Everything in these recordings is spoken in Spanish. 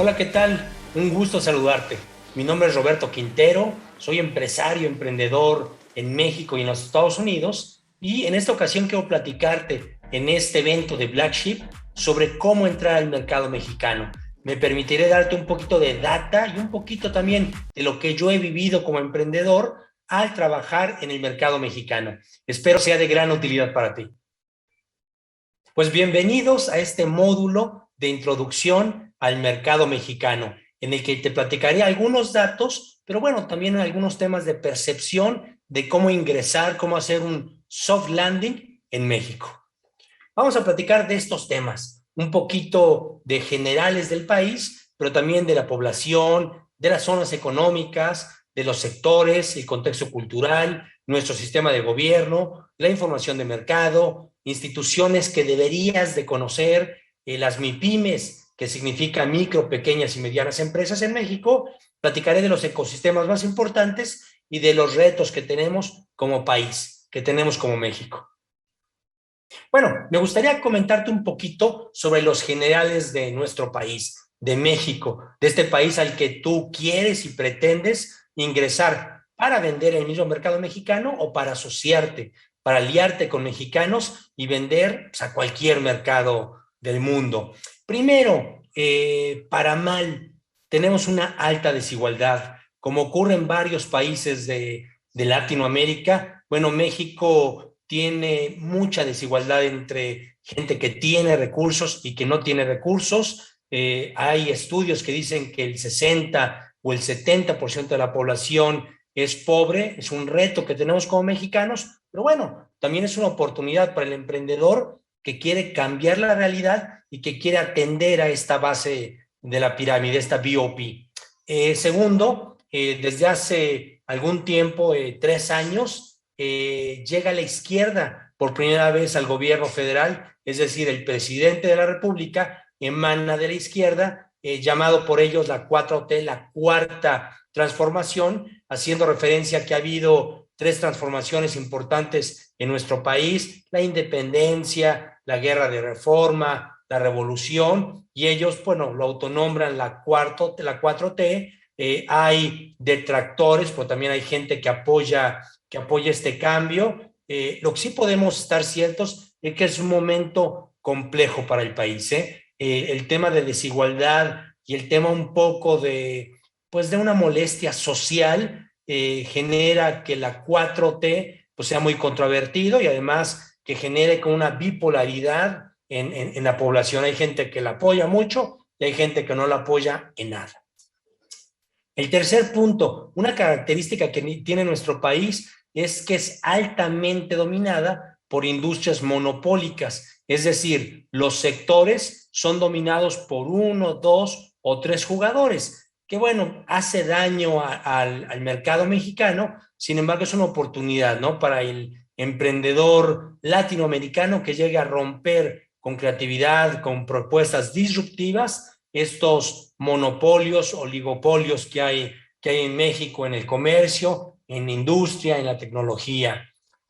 Hola, ¿qué tal? Un gusto saludarte. Mi nombre es Roberto Quintero, soy empresario, emprendedor en México y en los Estados Unidos y en esta ocasión quiero platicarte en este evento de Black Sheep sobre cómo entrar al mercado mexicano. Me permitiré darte un poquito de data y un poquito también de lo que yo he vivido como emprendedor al trabajar en el mercado mexicano. Espero sea de gran utilidad para ti. Pues bienvenidos a este módulo de introducción al mercado mexicano, en el que te platicaré algunos datos, pero bueno, también algunos temas de percepción de cómo ingresar, cómo hacer un soft landing en México. Vamos a platicar de estos temas, un poquito de generales del país, pero también de la población, de las zonas económicas, de los sectores, el contexto cultural, nuestro sistema de gobierno, la información de mercado, instituciones que deberías de conocer, las MIPIMES, que significa micro, pequeñas y medianas empresas en México. Platicaré de los ecosistemas más importantes y de los retos que tenemos como país, que tenemos como México. Bueno, me gustaría comentarte un poquito sobre los generales de nuestro país, de México, de este país al que tú quieres y pretendes ingresar para vender en el mismo mercado mexicano o para asociarte, para aliarte con mexicanos y vender pues, a cualquier mercado del mundo. Primero, para mal, tenemos una alta desigualdad, como ocurre en varios países de Latinoamérica. Bueno, México tiene mucha desigualdad entre gente que tiene recursos y que no tiene recursos. Hay estudios que dicen que el 60 o el 70% de la población es pobre, es un reto que tenemos como mexicanos, pero bueno, también es una oportunidad para el emprendedor que quiere cambiar la realidad y que quiere atender a esta base de la pirámide, esta BOP. Segundo, desde hace algún tiempo, 3 años, llega la izquierda por primera vez al gobierno federal, es decir, el presidente de la República emana de la izquierda, llamado por ellos la 4T, la cuarta transformación, haciendo referencia a que ha habido tres transformaciones importantes en nuestro país: la independencia, la guerra de reforma, la revolución, y ellos, bueno, lo autonombran la 4T. Hay detractores, pero también hay gente que apoya este cambio. Lo que sí podemos estar ciertos es que es un momento complejo para el país. El tema de desigualdad y el tema un poco pues de una molestia social genera que la 4T pues sea muy controvertido y además que genere con una bipolaridad en la población. Hay gente que la apoya mucho y hay gente que no la apoya en nada. El tercer punto, una característica que tiene nuestro país es que es altamente dominada por industrias monopólicas, es decir, los sectores son dominados por uno, dos o tres jugadores, que bueno, hace daño al mercado mexicano. Sin embargo, es una oportunidad, ¿no? Para el emprendedor latinoamericano que llegue a romper con creatividad, con propuestas disruptivas, estos monopolios, oligopolios que hay en México en el comercio, en la industria, en la tecnología.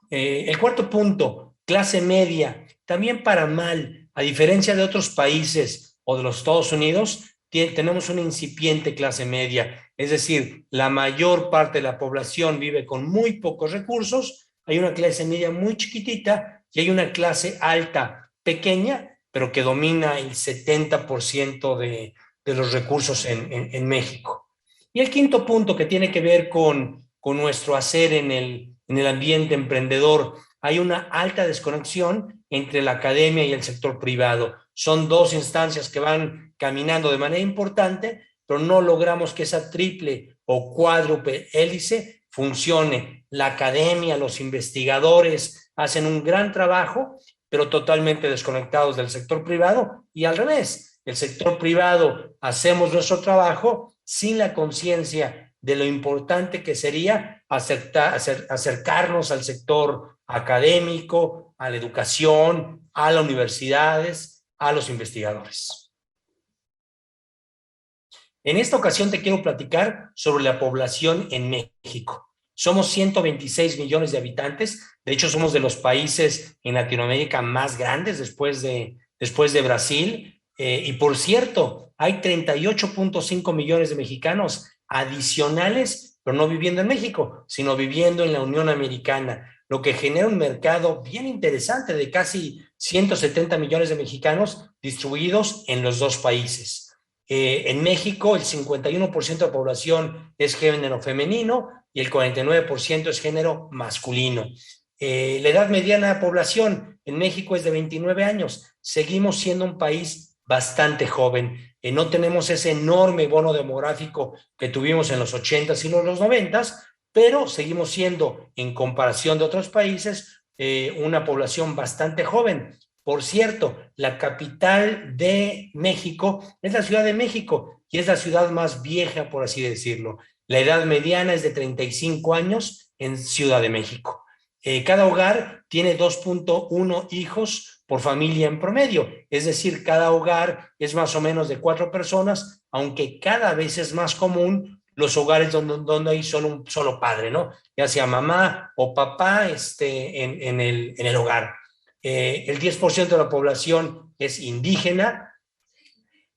El cuarto punto, clase media, también para mal, a diferencia de otros países o de los Estados Unidos, tenemos una incipiente clase media, es decir, la mayor parte de la población vive con muy pocos recursos, hay una clase media muy chiquitita y hay una clase alta pequeña, pero que domina el 70% de los recursos en México. Y el quinto punto que tiene que ver con nuestro hacer en el ambiente emprendedor, hay una alta desconexión entre la academia y el sector privado. Son dos instancias que van caminando de manera importante, pero no logramos que esa triple o cuádruple hélice funcione. La academia, los investigadores hacen un gran trabajo, pero totalmente desconectados del sector privado, y al revés, el sector privado hacemos nuestro trabajo sin la conciencia de lo importante que sería acercarnos al sector académico, a la educación, a las universidades, a los investigadores. En esta ocasión te quiero platicar sobre la población en México. Somos 126 millones de habitantes. De hecho, somos de los países en Latinoamérica más grandes después de Brasil. Y por cierto, hay 38.5 millones de mexicanos adicionales, pero no viviendo en México, sino viviendo en la Unión Americana, lo que genera un mercado bien interesante de casi 170 millones de mexicanos distribuidos en los dos países. En México, el 51% de la población es género femenino y el 49% es género masculino. La edad mediana de la población en México es de 29 años. Seguimos siendo un país bastante joven. No tenemos ese enorme bono demográfico que tuvimos en los 80s y los 90s, pero seguimos siendo, en comparación de otros países, una población bastante joven. Por cierto, la capital de México es la Ciudad de México y es la ciudad más vieja, por así decirlo. La edad mediana es de 35 años en Ciudad de México. Cada hogar tiene 2.1 hijos por familia en promedio, es decir, cada hogar es más o menos de 4 personas, aunque cada vez es más común los hogares donde hay solo un solo padre, ¿no? Ya sea mamá o papá en el hogar. El 10% de la población es indígena.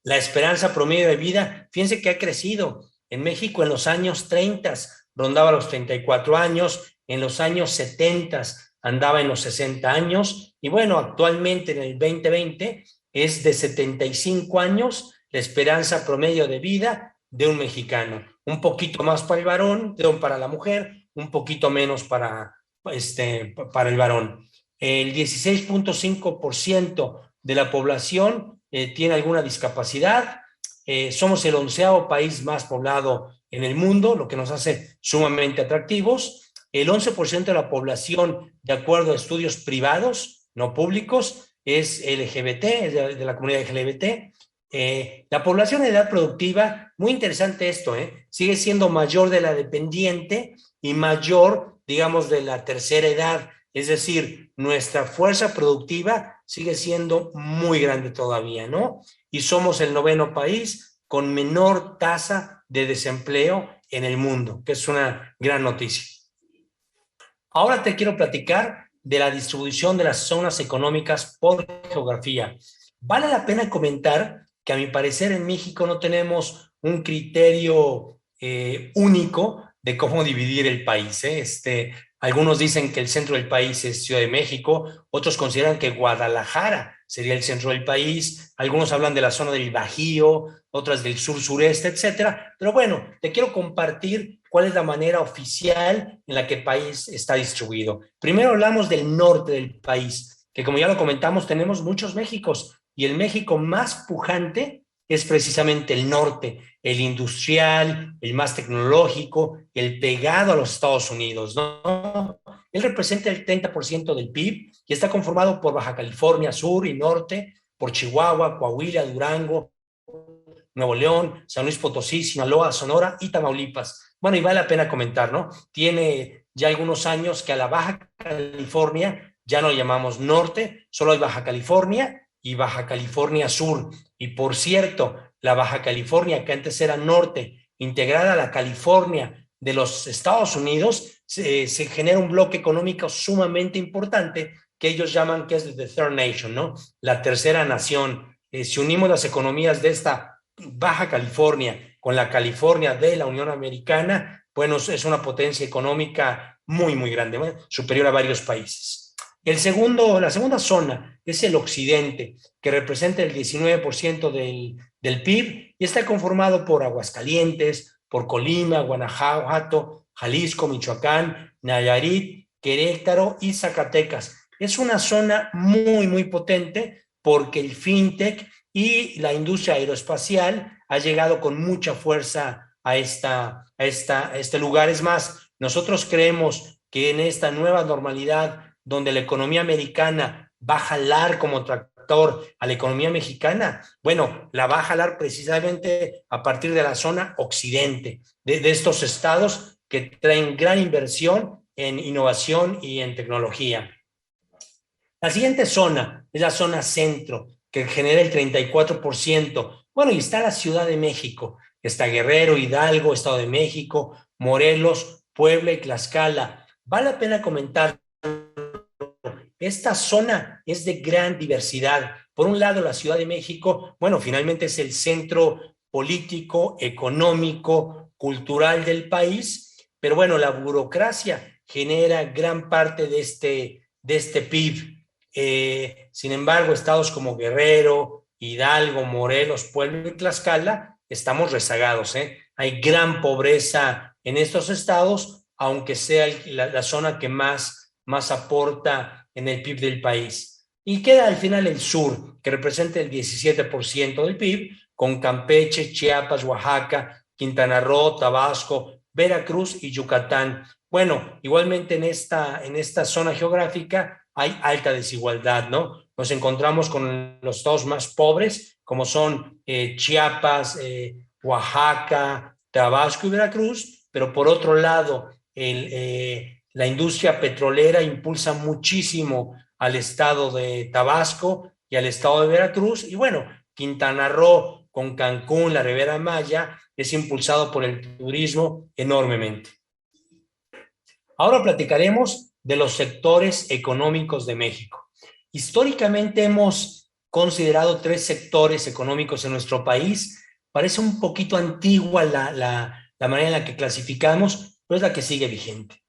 La esperanza promedio de vida, fíjense que ha crecido. En México en los años 30 rondaba los 34 años, en los años 70 andaba en los 60 años y bueno, actualmente en el 2020 es de 75 años la esperanza promedio de vida de un mexicano. Un poquito más para el varón, para la mujer, un poquito menos para el varón. El 16.5% de la población tiene alguna discapacidad. Somos el 11º país más poblado en el mundo, lo que nos hace sumamente atractivos. El 11% de la población, de acuerdo a estudios privados, no públicos, es LGBT, es de la comunidad LGBT. La población de edad productiva, muy interesante esto, sigue siendo mayor de la dependiente y mayor, digamos, de la tercera edad. Es decir, nuestra fuerza productiva sigue siendo muy grande todavía, ¿no? Y somos el 9º país con menor tasa de desempleo en el mundo, que es una gran noticia. Ahora te quiero platicar de la distribución de las zonas económicas por geografía. Vale la pena comentar que a mi parecer en México no tenemos un criterio único de cómo dividir el país. Algunos dicen que el centro del país es Ciudad de México, otros consideran que Guadalajara sería el centro del país, algunos hablan de la zona del Bajío, otras del sur-sureste, etcétera. Pero bueno, te quiero compartir cuál es la manera oficial en la que el país está distribuido. Primero hablamos del norte del país, que como ya lo comentamos, tenemos muchos Méxicos, y el México más pujante es precisamente el norte, el industrial, el más tecnológico, el pegado a los Estados Unidos, ¿no? Él representa el 30% del PIB y está conformado por Baja California Sur y Norte, por Chihuahua, Coahuila, Durango, Nuevo León, San Luis Potosí, Sinaloa, Sonora y Tamaulipas. Bueno, y vale la pena comentar, ¿no? Tiene ya algunos años que a la Baja California ya no le llamamos norte, solo hay Baja California y Baja California Sur. Y por cierto, la Baja California, que antes era norte, integrada a la California de los Estados Unidos, se genera un bloque económico sumamente importante que ellos llaman que es the third nation, ¿no? La tercera nación. Si unimos las economías de esta Baja California con la California de la Unión Americana, bueno, es una potencia económica muy, muy grande, ¿no? Superior a varios países. La segunda zona es el occidente, que representa el 19% del PIB y está conformado por Aguascalientes, por Colima, Guanajuato, Jalisco, Michoacán, Nayarit, Querétaro y Zacatecas. Es una zona muy, muy potente porque el fintech y la industria aeroespacial ha llegado con mucha fuerza a este lugar. Es más, nosotros creemos que en esta nueva normalidad donde la economía americana va a jalar como tractor a la economía mexicana, bueno, la va a jalar precisamente a partir de la zona occidente, de estos estados que traen gran inversión en innovación y en tecnología. La siguiente zona es la zona centro, que genera el 34%. Bueno, y está la Ciudad de México, está Guerrero, Hidalgo, Estado de México, Morelos, Puebla y Tlaxcala. Vale la pena comentar, esta zona es de gran diversidad. Por un lado, la Ciudad de México, bueno, finalmente es el centro político, económico, cultural del país, pero bueno, la burocracia genera gran parte de este PIB. Sin embargo, estados como Guerrero, Hidalgo, Morelos, Puebla y Tlaxcala estamos rezagados, ¿eh? Hay gran pobreza en estos estados, aunque sea la zona que más aporta en el PIB del país. Y queda al final el sur, que representa el 17% del PIB, con Campeche, Chiapas, Oaxaca, Quintana Roo, Tabasco, Veracruz y Yucatán. Bueno, igualmente en esta zona geográfica hay alta desigualdad, ¿no? Nos encontramos con los estados más pobres, como son Chiapas, Oaxaca, Tabasco y Veracruz, pero por otro lado, la industria petrolera impulsa muchísimo al estado de Tabasco y al estado de Veracruz, y bueno, Quintana Roo con Cancún, la Riviera Maya, es impulsado por el turismo enormemente. Ahora platicaremos de los sectores económicos de México. Históricamente hemos considerado tres sectores económicos en nuestro país. Parece un poquito antigua la manera en la que clasificamos, pero es la que sigue vigente.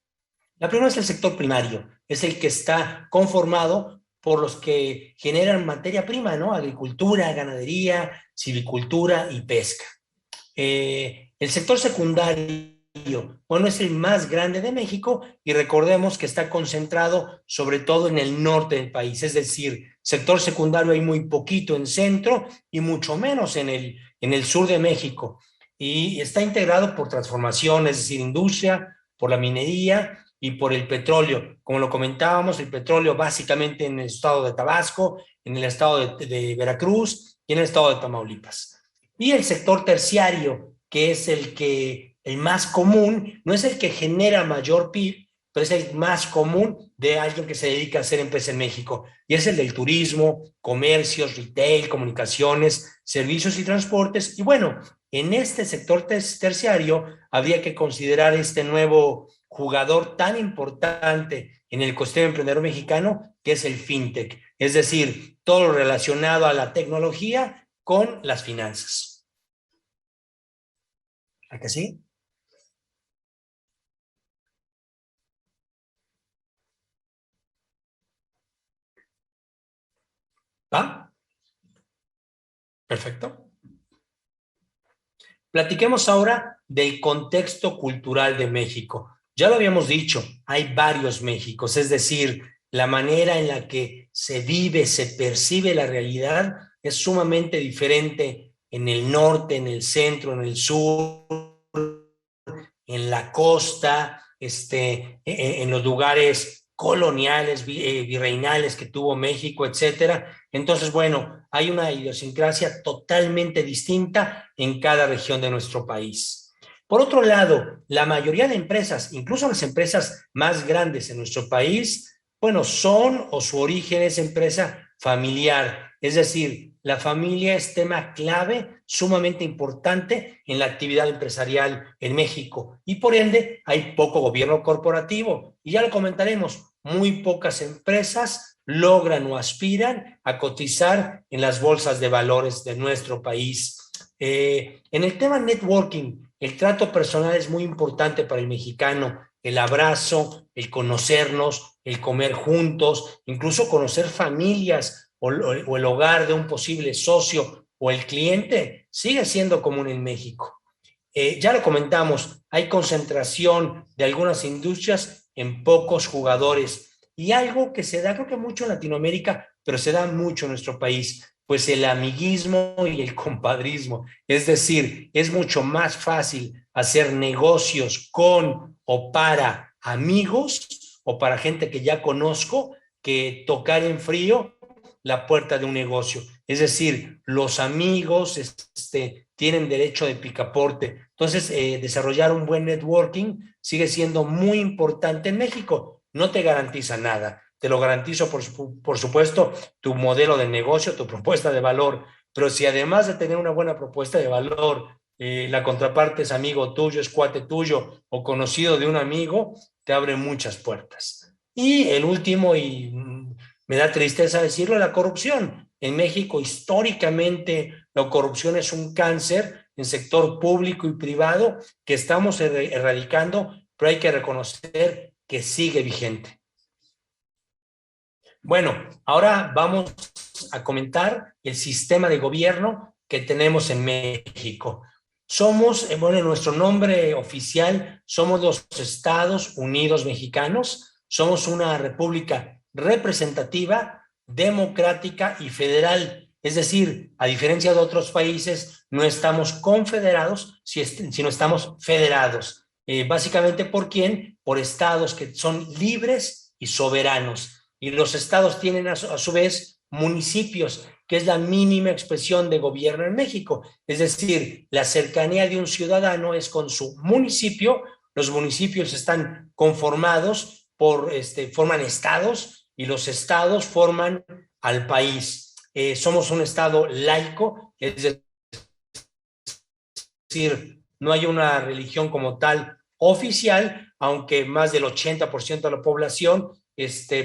La primera es el sector primario, es el que está conformado por los que generan materia prima, ¿no? Agricultura, ganadería, silvicultura y pesca. El sector secundario, bueno, es el más grande de México y recordemos que está concentrado sobre todo en el norte del país, es decir, sector secundario hay muy poquito en centro y mucho menos en el sur de México. Y está integrado por transformación, es decir, industria, por la minería y por el petróleo. Como lo comentábamos, el petróleo básicamente en el estado de Tabasco, en el estado de Veracruz y en el estado de Tamaulipas. Y el sector terciario, que es el más común, no es el que genera mayor PIB, pero es el más común de alguien que se dedica a hacer empresa en México. Y es el del turismo, comercios, retail, comunicaciones, servicios y transportes. Y bueno, en este sector terciario habría que considerar este nuevo jugador tan importante en el ecosistema emprendedor mexicano, que es el fintech, es decir, todo lo relacionado a la tecnología con las finanzas. ¿A que sí? ¿Va? Perfecto. Platiquemos ahora del contexto cultural de México. Ya lo habíamos dicho, hay varios Méxicos, es decir, la manera en la que se vive, se percibe la realidad es sumamente diferente en el norte, en el centro, en el sur, en la costa, en los lugares coloniales, virreinales que tuvo México, etcétera. Entonces, bueno, hay una idiosincrasia totalmente distinta en cada región de nuestro país. Por otro lado, la mayoría de empresas, incluso las empresas más grandes en nuestro país, bueno, son o su origen es empresa familiar, es decir, la familia es tema clave, sumamente importante en la actividad empresarial en México y por ende hay poco gobierno corporativo y ya lo comentaremos, muy pocas empresas logran o aspiran a cotizar en las bolsas de valores de nuestro país. En el tema networking, el trato personal es muy importante para el mexicano, el abrazo, el conocernos, el comer juntos, incluso conocer familias o el hogar de un posible socio o el cliente, sigue siendo común en México. Ya lo comentamos, hay concentración de algunas industrias en pocos jugadores y algo que se da creo que mucho en Latinoamérica, pero se da mucho en nuestro país, pues el amiguismo y el compadrismo. Es decir, es mucho más fácil hacer negocios con o para amigos o para gente que ya conozco que tocar en frío la puerta de un negocio. Es decir, los amigos tienen derecho de picaporte. Entonces, desarrollar un buen networking sigue siendo muy importante en México. No te garantiza nada. Te lo garantizo, por supuesto, tu modelo de negocio, tu propuesta de valor. Pero si además de tener una buena propuesta de valor, la contraparte es amigo tuyo, es cuate tuyo o conocido de un amigo, te abre muchas puertas. Y el último, y me da tristeza decirlo, la corrupción. En México, históricamente, la corrupción es un cáncer en sector público y privado que estamos erradicando, pero hay que reconocer que sigue vigente. Bueno, ahora vamos a comentar el sistema de gobierno que tenemos en México. Somos, bueno, nuestro nombre oficial, somos los Estados Unidos Mexicanos. Somos una república representativa, democrática y federal. Es decir, a diferencia de otros países, no estamos confederados, sino estamos federados. Básicamente, ¿por quién? Por estados que son libres y soberanos. Y los estados tienen a su vez municipios, que es la mínima expresión de gobierno en México. Es decir, la cercanía de un ciudadano es con su municipio. Los municipios están conformados forman estados y los estados forman al país. Somos un estado laico, es decir, no hay una religión como tal oficial, aunque más del 80% de la población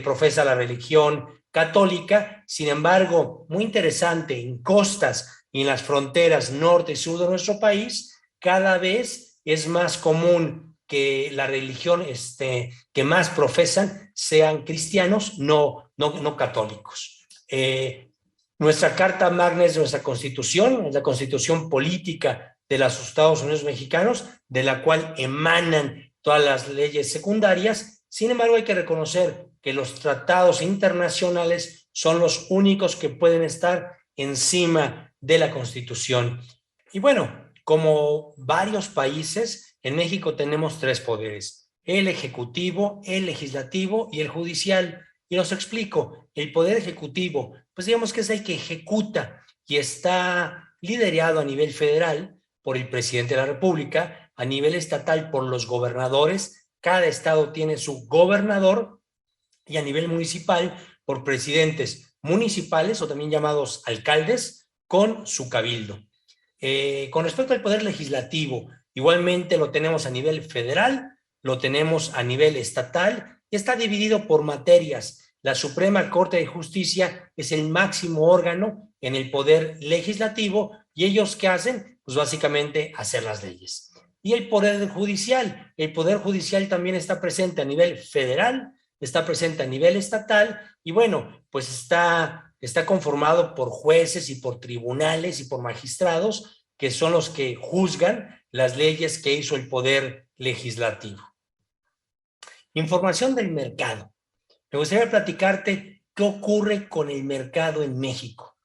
profesa la religión católica. Sin embargo, muy interesante, en costas y en las fronteras norte y sur de nuestro país, cada vez es más común que la religión que más profesan sean cristianos, no católicos. Nuestra Carta Magna es nuestra Constitución, es la Constitución política de los Estados Unidos Mexicanos, de la cual emanan todas las leyes secundarias. Sin embargo, hay que reconocer que los tratados internacionales son los únicos que pueden estar encima de la Constitución. Y bueno, como varios países, en México tenemos tres poderes: el ejecutivo, el legislativo y el judicial. Y los explico. El poder ejecutivo, pues digamos que es el que ejecuta y está liderado a nivel federal por el presidente de la República, a nivel estatal por los gobernadores. Cada estado tiene su gobernador, y a nivel municipal por presidentes municipales o también llamados alcaldes con su cabildo. Con respecto al poder legislativo, igualmente lo tenemos a nivel federal, lo tenemos a nivel estatal y está dividido por materias. La Suprema Corte de Justicia es el máximo órgano en el poder legislativo y ellos ¿qué hacen? Pues básicamente hacer las leyes. Y el poder judicial también está presente a nivel federal, está presente a nivel estatal y bueno, pues está conformado por jueces y por tribunales y por magistrados que son los que juzgan las leyes que hizo el poder legislativo. Información del mercado. Me gustaría platicarte qué ocurre con el mercado en México.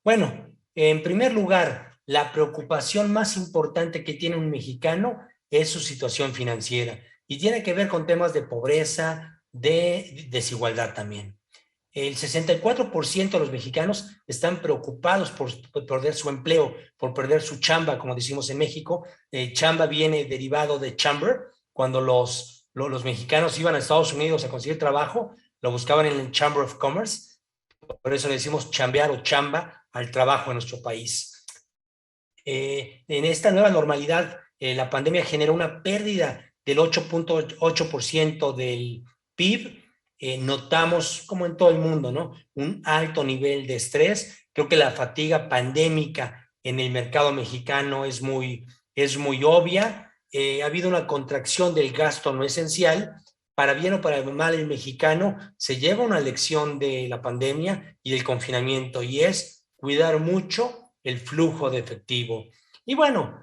Bueno, en primer lugar, la preocupación más importante que tiene un mexicano es su situación financiera y tiene que ver con temas de pobreza, de desigualdad también. El 64% de los mexicanos están preocupados por perder su empleo, por perder su chamba, como decimos en México. Chamba viene derivado de chamber. Cuando los mexicanos iban a Estados Unidos a conseguir trabajo, lo buscaban en el Chamber of Commerce. Por eso le decimos chambear o chamba al trabajo en nuestro país. En esta nueva normalidad, la pandemia generó una pérdida del 8.8% del PIB. Notamos, como en todo el mundo, ¿no?, un alto nivel de estrés. Creo que la fatiga pandémica en el mercado mexicano es muy obvia. Ha habido una contracción del gasto no esencial. Para bien o para mal, el mexicano se lleva una lección de la pandemia y del confinamiento, y es cuidar mucho el flujo de efectivo. Y bueno,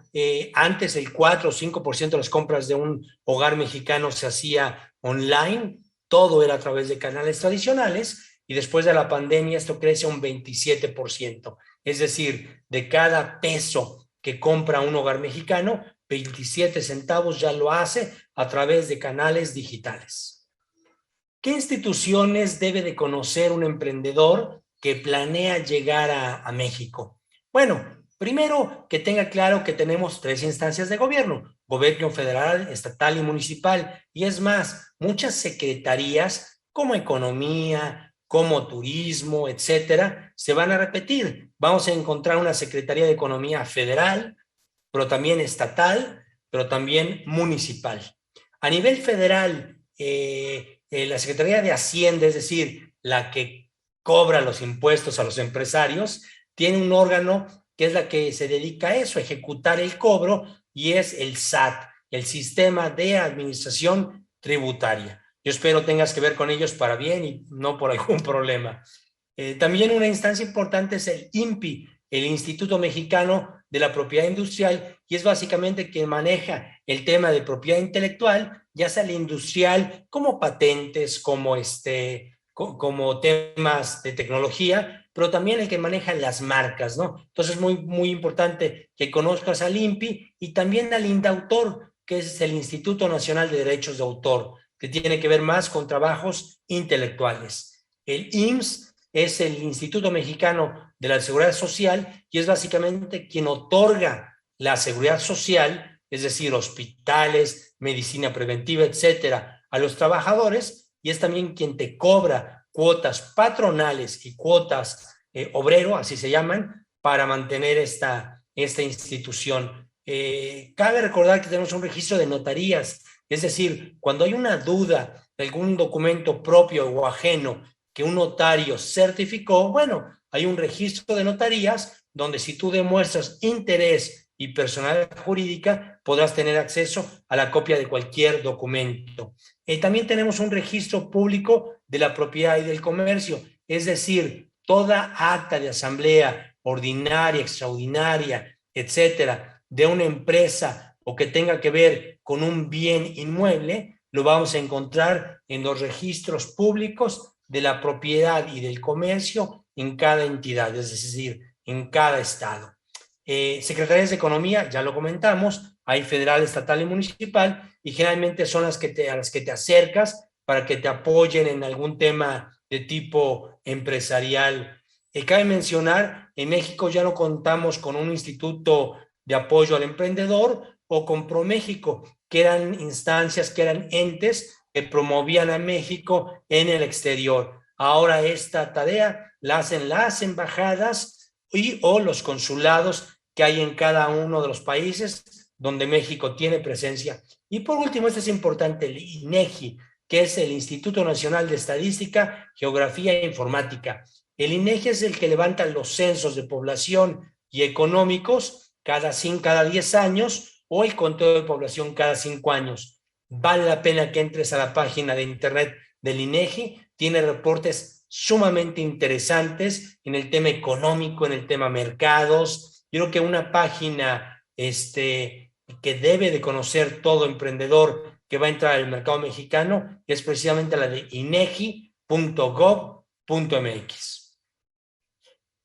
antes el 4 o 5% de las compras de un hogar mexicano se hacía online, todo era a través de canales tradicionales, y después de la pandemia esto crece a un 27%. Es decir, de cada peso que compra un hogar mexicano, 27 centavos ya lo hace a través de canales digitales. ¿Qué instituciones debe de conocer un emprendedor que planea llegar a México? Bueno, primero, que tenga claro que tenemos 3 instancias de gobierno: gobierno federal, estatal y municipal. Y es más, muchas secretarías como economía, como turismo, etcétera, se van a repetir. Vamos a encontrar una Secretaría de Economía federal, pero también estatal, pero también municipal. A nivel federal, la Secretaría de Hacienda, es decir, la que cobra los impuestos a los empresarios, tiene un órgano que es la que se dedica a eso, a ejecutar el cobro, y es el SAT, el Sistema de Administración Tributaria. Yo espero tengas que ver con ellos para bien y no por algún problema. También una instancia importante es el INPI, el Instituto Mexicano de la Propiedad Industrial, y es básicamente quien maneja el tema de propiedad intelectual, ya sea la industrial, como patentes, como temas de tecnología, pero también el que maneja las marcas, ¿no? Entonces es muy importante que conozcas al INPI y también al INDAUTOR, que es el Instituto Nacional de Derechos de Autor, que tiene que ver más con trabajos intelectuales. El IMSS es el Instituto Mexicano de la Seguridad Social y es básicamente quien otorga la seguridad social, es decir, hospitales, medicina preventiva, etcétera, a los trabajadores, y es también quien te cobra cuotas patronales y cuotas obrero, así se llaman, para mantener esta institución. Cabe recordar que tenemos un registro de notarías, es decir, cuando hay una duda de algún documento propio o ajeno que un notario certificó, bueno, hay un registro de notarías donde si tú demuestras interés y personalidad jurídica, podrás tener acceso a la copia de cualquier documento. También tenemos un registro público de la propiedad y del comercio, es decir, toda acta de asamblea ordinaria, extraordinaria, etcétera, de una empresa o que tenga que ver con un bien inmueble, lo vamos a encontrar en los registros públicos de la propiedad y del comercio en cada entidad, es decir, en cada estado. Secretarías de Economía, ya lo comentamos, hay federal, estatal y municipal, y generalmente son a las que te acercas para que te apoyen en algún tema de tipo empresarial. Cabe mencionar, en México ya no contamos con un instituto de apoyo al emprendedor o con ProMéxico, que eran instancias, que eran entes que promovían a México en el exterior. Ahora esta tarea la hacen las embajadas o los consulados que hay en cada uno de los países donde México tiene presencia. Y por último, esto es importante, el INEGI, que es el Instituto Nacional de Estadística, Geografía e Informática. El INEGI es el que levanta los censos de población y económicos cada 10 años, o el conteo de población cada 5 años. Vale la pena que entres a la página de internet del INEGI, tiene reportes sumamente interesantes en el tema económico, en el tema mercados. Yo creo que una página que debe de conocer todo emprendedor que va a entrar al mercado mexicano es precisamente la de inegi.gov.mx.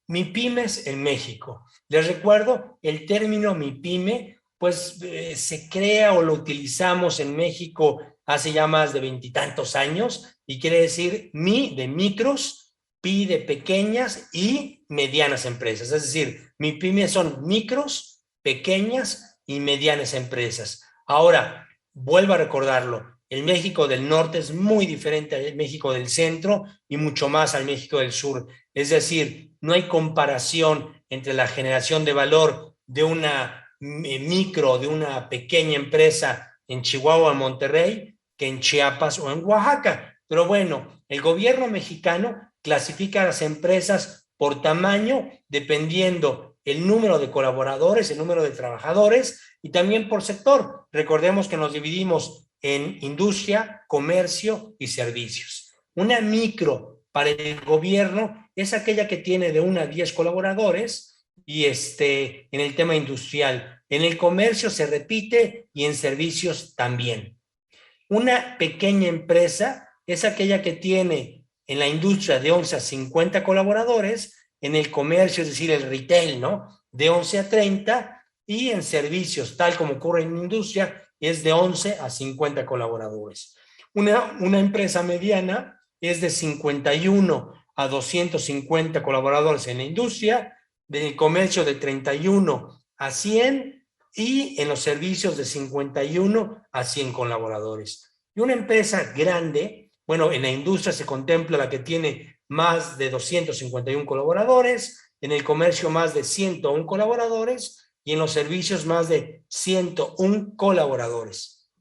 MIPYMES en México. Les recuerdo, el término MIPYME, pues se crea o lo utilizamos en México hace ya más de 20 y tantos años, y quiere decir MI de micros, PI de pequeñas y medianas empresas. Es decir, MIPYME son micros, pequeñas y medianas empresas. Ahora, vuelvo a recordarlo, el México del Norte es muy diferente al México del Centro y mucho más al México del Sur. Es decir, no hay comparación entre la generación de valor de una micro, de una pequeña empresa en Chihuahua o en Monterrey, que en Chiapas o en Oaxaca. Pero bueno, el gobierno mexicano clasifica a las empresas por tamaño, dependiendo el número de colaboradores, el número de trabajadores, y también por sector. Recordemos que nos dividimos en industria, comercio y servicios. Una micro para el gobierno es aquella que tiene de 1 a 10 colaboradores, y en el tema industrial. En el comercio se repite y en servicios también. Una pequeña empresa es aquella que tiene en la industria de 11 a 50 colaboradores, en el comercio, es decir, el retail, ¿no? De 11 a 30, y en servicios, tal como ocurre en industria, es de 11 a 50 colaboradores. Una empresa mediana es de 51 a 250 colaboradores en la industria, del comercio de 31 a 100, y en los servicios de 51 a 100 colaboradores. Y una empresa grande, bueno, en la industria se contempla la que tiene más de 251 colaboradores, en el comercio más de 101 colaboradores y en los servicios más de 101 colaboradores.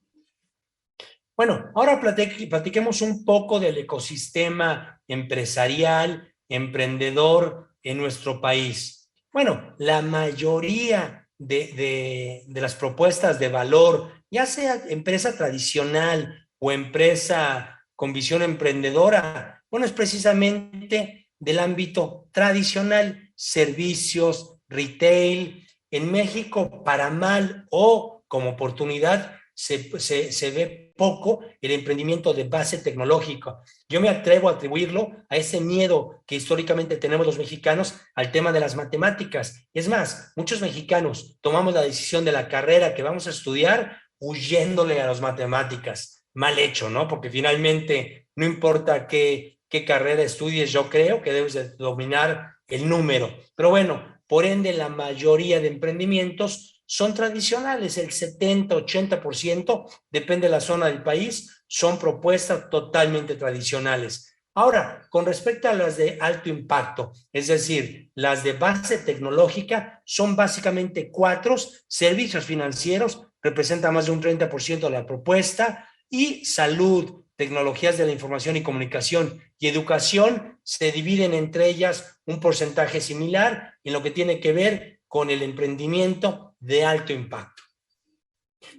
Bueno, ahora platiquemos un poco del ecosistema empresarial emprendedor en nuestro país? Bueno, la mayoría de las propuestas de valor, ya sea empresa tradicional o empresa con visión emprendedora, bueno, es precisamente del ámbito tradicional, servicios, retail. En México, para mal o como oportunidad, se ve poco el emprendimiento de base tecnológica. Yo me atrevo a atribuirlo a ese miedo que históricamente tenemos los mexicanos al tema de las matemáticas. Es más, muchos mexicanos tomamos la decisión de la carrera que vamos a estudiar huyéndole a las matemáticas. Mal hecho, ¿no? Porque finalmente no importa qué carrera estudies, yo creo que debes de dominar el número. Pero bueno, por ende, la mayoría de emprendimientos son tradicionales, el 70-80%, depende de la zona del país, son propuestas totalmente tradicionales. Ahora, con respecto a las de alto impacto, es decir, las de base tecnológica, son básicamente cuatro: servicios financieros, representa más de un 30% de la propuesta, y salud, tecnologías de la información y comunicación y educación se dividen entre ellas un porcentaje similar en lo que tiene que ver con el emprendimiento de alto impacto.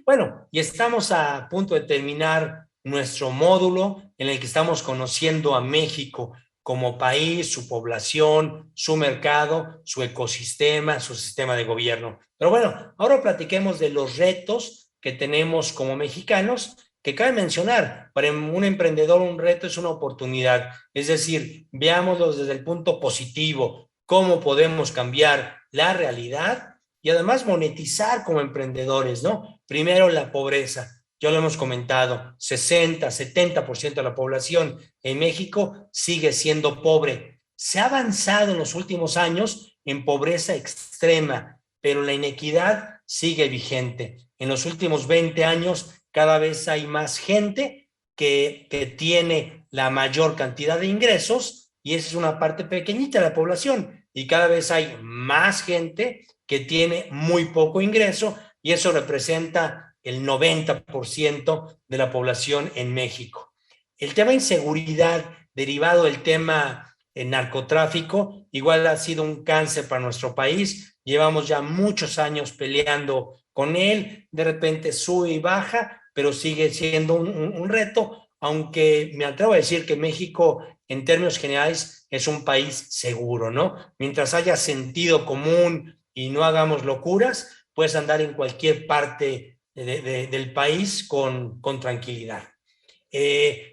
Bueno, y estamos a punto de terminar nuestro módulo en el que estamos conociendo a México como país, su población, su mercado, su ecosistema, su sistema de gobierno. Pero bueno, ahora platiquemos de los retos que tenemos como mexicanos, que cabe mencionar, para un emprendedor un reto es una oportunidad, es decir, veámoslo desde el punto positivo, cómo podemos cambiar la realidad y además monetizar como emprendedores, ¿no? Primero, la pobreza. Ya lo hemos comentado, 60-70% de la población en México sigue siendo pobre. Se ha avanzado en los últimos años en pobreza extrema, pero la inequidad sigue vigente. En los últimos 20 años, cada vez hay más gente que tiene la mayor cantidad de ingresos, y esa es una parte pequeñita de la población, y cada vez hay más gente que tiene muy poco ingreso, y eso representa el 90% de la población en México. El tema de inseguridad derivado del tema narcotráfico igual ha sido un cáncer para nuestro país. Llevamos ya muchos años peleando con él, de repente sube y baja, pero sigue siendo un reto, aunque me atrevo a decir que México en términos generales es un país seguro, ¿no? Mientras haya sentido común y no hagamos locuras, puedes andar en cualquier parte del país con tranquilidad.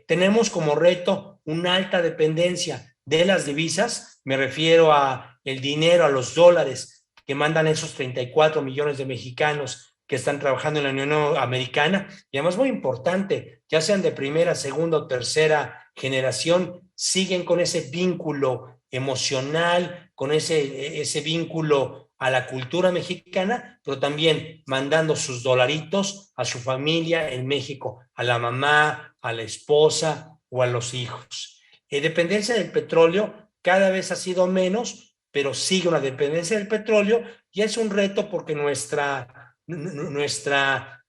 Tenemos como reto una alta dependencia de las divisas, me refiero a el dinero, a los dólares que mandan esos 34 millones de mexicanos que están trabajando en la Unión Americana, y además muy importante, ya sean de primera, segunda o tercera generación, siguen con ese vínculo emocional, con ese vínculo a la cultura mexicana, pero también mandando sus dolaritos a su familia en México, a la mamá, a la esposa o a los hijos. Dependencia del petróleo cada vez ha sido menos, pero sigue una dependencia del petróleo, y es un reto porque nuestra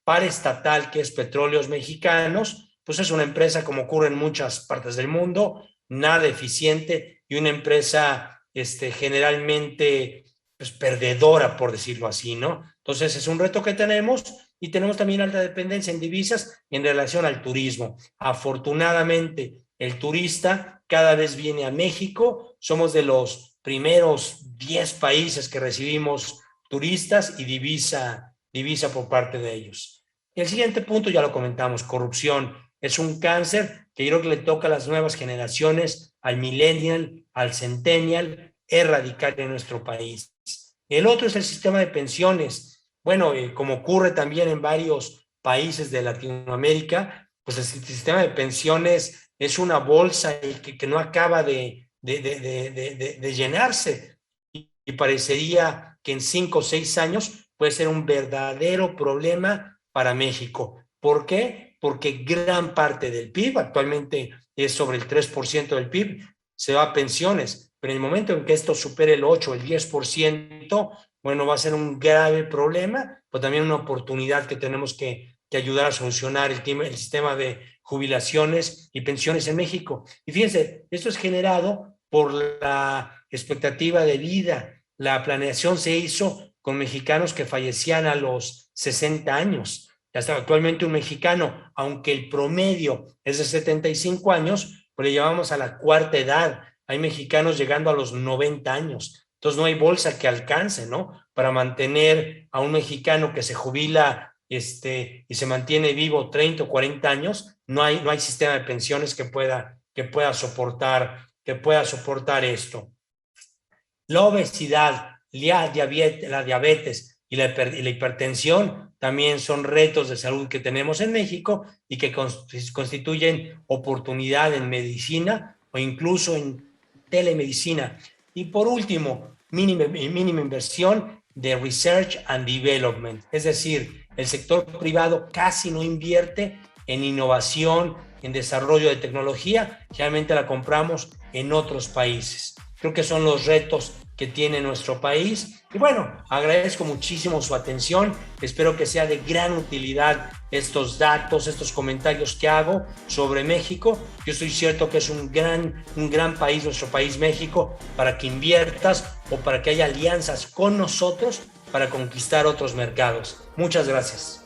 paraestatal, que es Petróleos Mexicanos, pues es una empresa, como ocurre en muchas partes del mundo, nada eficiente, y una empresa generalmente pues, perdedora, por decirlo así, ¿no? Entonces es un reto que tenemos, y tenemos también alta dependencia en divisas en relación al turismo. Afortunadamente, el turista cada vez viene a México, somos de los primeros 10 países que recibimos turistas y divisa por parte de ellos. El siguiente punto ya lo comentamos: corrupción. Es un cáncer que yo creo que le toca a las nuevas generaciones, al millennial, al centennial, erradicar en nuestro país. El otro es el sistema de pensiones. Bueno, como ocurre también en varios países de Latinoamérica, pues el sistema de pensiones es una bolsa que no acaba de llenarse, y parecería que en 5 o 6 años puede ser un verdadero problema para México. ¿Por qué? Porque gran parte del PIB, actualmente es sobre el 3% del PIB, se va a pensiones, pero en el momento en que esto supere el 8 o el 10%, bueno, va a ser un grave problema, pero también una oportunidad que tenemos que ayudar a solucionar el sistema de jubilaciones y pensiones en México. Y fíjense, esto es generado por la expectativa de vida. La planeación se hizo con mexicanos que fallecían a los 60 años. Hasta actualmente un mexicano, aunque el promedio es de 75 años, pues le llevamos a la cuarta edad. Hay mexicanos llegando a los 90 años. Entonces no hay bolsa que alcance, ¿no? Para mantener a un mexicano que se jubila y se mantiene vivo 30 o 40 años, no hay sistema de pensiones que pueda soportar esto. La obesidad, la diabetes y la hipertensión también son retos de salud que tenemos en México y que constituyen oportunidad en medicina o incluso en telemedicina. Y por último, mínima inversión de research and development, es decir, el sector privado casi no invierte en innovación, en desarrollo de tecnología, generalmente la compramos en otros países. Creo que son los retos que tiene nuestro país. Y bueno, agradezco muchísimo su atención. Espero que sea de gran utilidad estos datos, estos comentarios que hago sobre México. Yo estoy cierto que es un gran país, nuestro país México, para que inviertas o para que haya alianzas con nosotros para conquistar otros mercados. Muchas gracias.